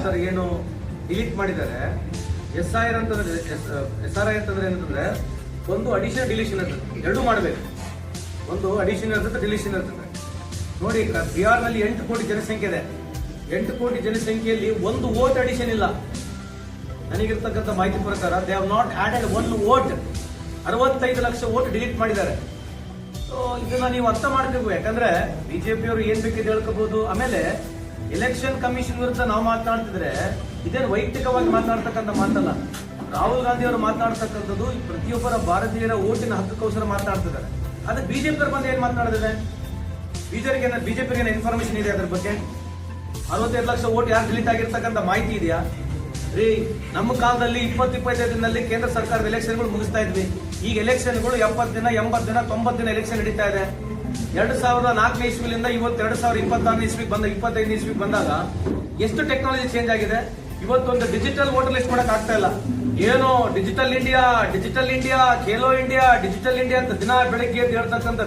Sir ಏನು delete ಮಾಡಿದ್ದಾರೆ. SIR ಅಂತಂದ್ರೆ SRI ಅಂತಂದ್ರೆ ಏನಂತಂದ್ರೆ ಒಂದು ಅಡಿಷನ್ ಡಿಲೀಷನ್ ಇರ್ತದೆ, ಎರಡೂ ಮಾಡಬೇಕು. ಒಂದು ಅಡಿಷನ್ ಇರ್ತದೆ, ಡಿಲೀಷನ್ ಇರ್ತದೆ. ನೋಡಿ, ಬಿಹಾರ್ ನಲ್ಲಿ 8 ಕೋಟಿ ಜನಸಂಖ್ಯೆ ಇದೆ. 8 ಕೋಟಿ ಜನಸಂಖ್ಯೆಯಲ್ಲಿ ಒಂದು ವೋಟ್ ಅಡಿಷನ್ ಇಲ್ಲ. ನನಗಿರ್ತಕ್ಕಂಥ ಮಾಹಿತಿ ಪ್ರಕಾರ they have not added one vote. 65 lakh vote delete ಮಾಡಿದ್ದಾರೆ. ಸೊ ಇದನ್ನ ನೀವು ಅರ್ಥ ಮಾಡ್ಕೋಬೇಕು. ಯಾಕಂದ್ರೆ ಬಿಜೆಪಿಯವರು ಏನ್ ಬೇಕಿದೆ ಹೇಳ್ಕೋಬಹುದು. ಆಮೇಲೆ ಎಲೆಕ್ಷನ್ ಕಮಿಷನ್ ವಿರುದ್ಧ ನಾವು ಮಾತನಾಡ್ತಿದ್ರೆ ಇದೇನು ವೈಯಕ್ತಿಕವಾಗಿ ಮಾತನಾಡ್ತಕ್ಕಂಥ ಮಾತಲ್ಲ. ರಾಹುಲ್ ಗಾಂಧಿ ಅವರು ಮಾತನಾಡ್ತಕ್ಕಂಥದ್ದು ಪ್ರತಿಯೊಬ್ಬರ ಭಾರತೀಯರ ಓಟಿನ ಹಕ್ಕಕ್ಕೋಸ್ಕರ ಮಾತನಾಡ್ತಿದ್ದಾರೆ. ಅದು ಬಿಜೆಪಿ ಬಂದು ಏನ್ ಮಾತನಾಡಿದ್ರೆ ಬಿಜೆಪಿಗೆ ಇನ್ಫಾರ್ಮೇಶನ್ ಇದೆ ಅದ್ರ ಬಗ್ಗೆ? 65 ಲಕ್ಷ ವೋಟ್ ಯಾರು ಡಿಲೀಟ್ ಆಗಿರ್ತಕ್ಕಂಥ ಮಾಹಿತಿ ಇದೆಯಾ? ರೀ, ನಮ್ಮ ಕಾಲದಲ್ಲಿ 20-25 ದಿನದಲ್ಲಿ ಕೇಂದ್ರ ಸರ್ಕಾರದ ಎಲೆಕ್ಷನ್ಗಳು ಮುಗಿಸ್ತಾ ಇದ್ವಿ. ಈಗ ಎಲೆಕ್ಷನ್ಗಳು 70 ದಿನ, 80 ದಿನ, 90 ದಿನ ಎಲೆಕ್ಷನ್ ನಡೀತಾ ಇದೆ. 2004 ಇಸ್ವಿಲಿಂದ ಇವತ್ತು 2026 ಇಸ್ವಿಗೆ ಬಂದ 25 ಇಸ್ವಿಗೆ ಬಂದಾಗ ಎಷ್ಟು ಟೆಕ್ನಾಲಜಿ ಚೇಂಜ್ ಆಗಿದೆ. ಇವತ್ತೊಂದು ಡಿಜಿಟಲ್ ವೋಟರ್ ಲಿಸ್ಟ್ ಮಾಡಕ್ ಆಗ್ತಾ ಇಲ್ಲ. ಏನೋ digital India, Khelo India, digital India ಅಂತ ದಿನ ಬೆಳಗ್ಗೆ ಹೇಳ್ತಕ್ಕಂಥ